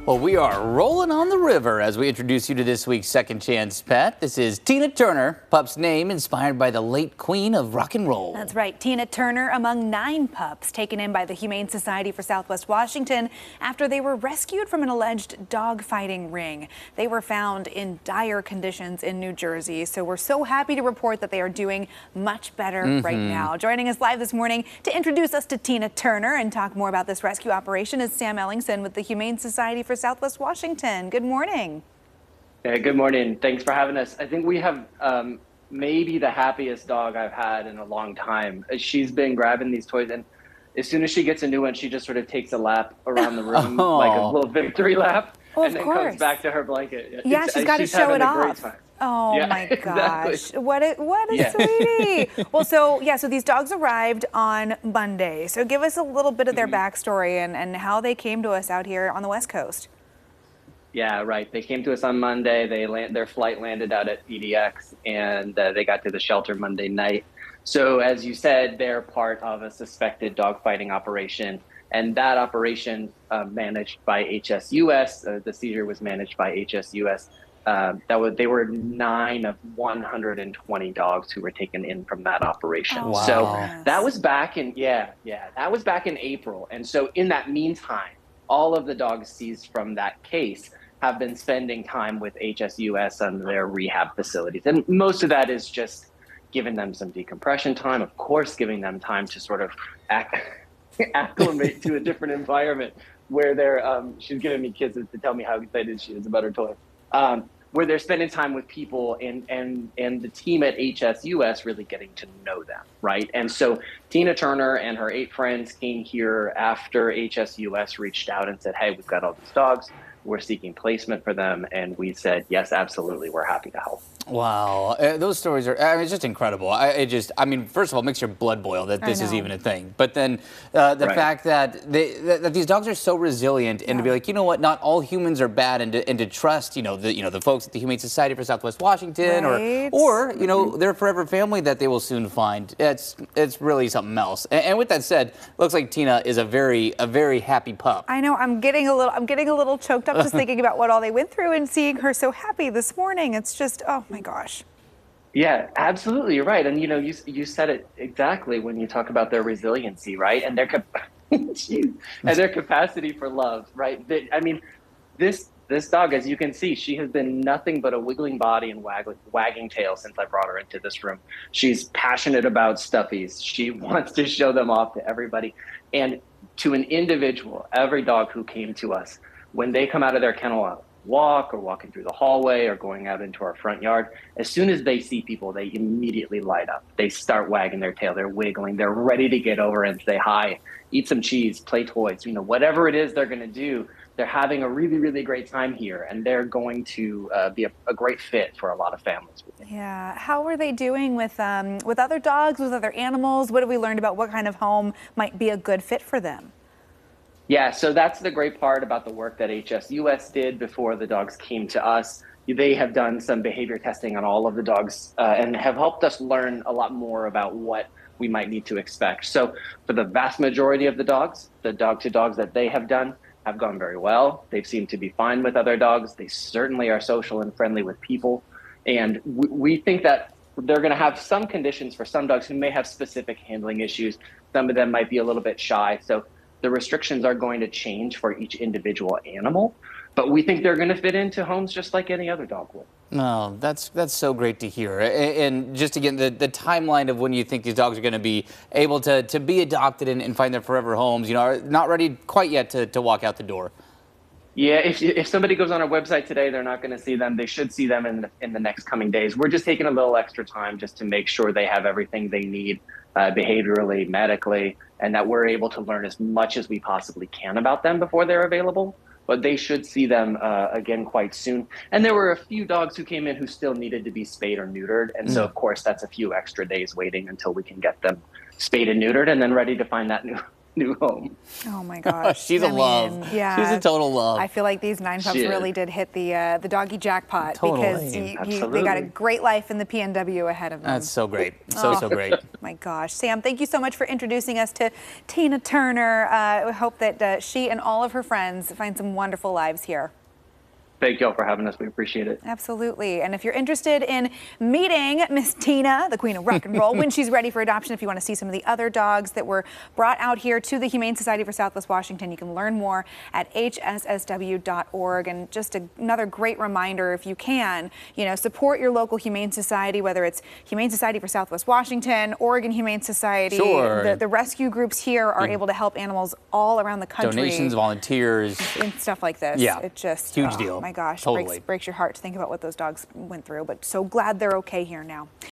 Well, we are rolling on the river as we introduce you to this week's Second Chance Pet. This is Tina Turner, pup's name inspired by the late queen of rock and roll. That's right, Tina Turner among 9 pups taken in by the Humane Society for Southwest Washington after they were rescued from an alleged dog-fighting ring. They were found in dire conditions in New Jersey, so we're so happy to report that they are doing much better right now. Joining us live this morning to introduce us to Tina Turner and talk more about this rescue operation is Sam Ellingson with the Humane Society for Southwest Washington. Good morning. Hey, good morning. Thanks for having us. I think we have maybe the happiest dog I've had in a long time. She's been grabbing these toys, and as soon as she gets a new one, she just sort of takes a lap around the room, like a little victory lap, and then comes back to her blanket. Yeah, she's got to show it off. Oh yeah, my gosh, exactly. what a sweetie. Well, so these dogs arrived on Monday. So give us a little bit of their backstory and how they came to us out here on the West Coast. Yeah, right. They came to us on Monday. Their flight landed out at PDX, and they got to the shelter Monday night. So as you said, they're part of a suspected dogfighting operation, and that operation managed by HSUS. The seizure was managed by HSUS. They were 9 of 120 dogs who were taken in from that operation. Oh, wow. So that was back in that was back in April. And so in that meantime, all of the dogs seized from that case have been spending time with HSUS on their rehab facilities. And most of that is just giving them some decompression time, of course, giving them time to sort of acclimate to a different environment where she's giving me kisses to tell me how excited she is about her toy. Where they're spending time with people and the team at HSUS really getting to know them, right? And so Tina Turner and her 8 friends came here after HSUS reached out and said, hey, we've got all these dogs. We're seeking placement for them. And we said, yes, absolutely. We're happy to help. Wow. Those stories are, it's just incredible. First of all, it makes your blood boil that this is even a thing. But then the fact that that these dogs are so resilient, and to be like, you know what, not all humans are bad, and to trust, the folks at the Humane Society for Southwest Washington or their forever family that they will soon find. It's really something else. And with that said, looks like Tina is a very happy pup. I know. I'm getting a little choked up just thinking about what all they went through and seeing her so happy this morning. It's just, oh my gosh. Yeah, absolutely. You're right. And, you said it exactly when you talk about their resiliency, right? And their their capacity for love, right? This dog, as you can see, she has been nothing but a wiggling body and wagging tail since I brought her into this room. She's passionate about stuffies. She wants to show them off to everybody. And to an individual, every dog who came to us, when they come out of their kennel walk or walking through the hallway or going out into our front yard, as soon as they see people, they immediately light up. They start wagging their tail, they're wiggling, they're ready to get over and say hi, eat some cheese, play toys, whatever it is they're going to do. They're having a really, really great time here, and they're going to be a great fit for a lot of families. Yeah. How are they doing with other dogs, with other animals? What have we learned about what kind of home might be a good fit for them? Yeah, so that's the great part about the work that HSUS did before the dogs came to us. They have done some behavior testing on all of the dogs and have helped us learn a lot more about what we might need to expect. So for the vast majority of the dogs, the dog-to-dogs that they have done have gone very well. They've seemed to be fine with other dogs. They certainly are social and friendly with people. And we think that they're going to have some conditions for some dogs who may have specific handling issues. Some of them might be a little bit shy. So the restrictions are going to change for each individual animal, but we think they're going to fit into homes just like any other dog would. Oh, that's so great to hear. And just again, the timeline of when you think these dogs are going to be able to be adopted and find their forever homes, are not ready quite yet to walk out the door. Yeah, if somebody goes on our website today, they're not going to see them. They should see them in the next coming days. We're just taking a little extra time just to make sure they have everything they need behaviorally, medically, and that we're able to learn as much as we possibly can about them before they're available. But they should see them again quite soon. And there were a few dogs who came in who still needed to be spayed or neutered. And so, of course, that's a few extra days waiting until we can get them spayed and neutered and then ready to find that new home. Oh my gosh. She's a love. Yeah. She's a total love. I feel like these 9 pups really did hit the doggy jackpot because Absolutely. they got a great life in the PNW ahead of them. That's so great. So great. My gosh. Sam, thank you so much for introducing us to Tina Turner. I hope that she and all of her friends find some wonderful lives here. Thank y'all for having us. We appreciate it. Absolutely. And if you're interested in meeting Miss Tina, the queen of rock and roll, when she's ready for adoption, if you want to see some of the other dogs that were brought out here to the Humane Society for Southwest Washington, you can learn more at hssw.org. And just another great reminder, if you can, support your local Humane Society, whether it's Humane Society for Southwest Washington, Oregon Humane Society. Sure. The rescue groups here are able to help animals all around the country. Donations, volunteers. And stuff like this. Yeah. It just, huge deal. My gosh, Totally. breaks your heart to think about what those dogs went through, but so glad they're okay here now.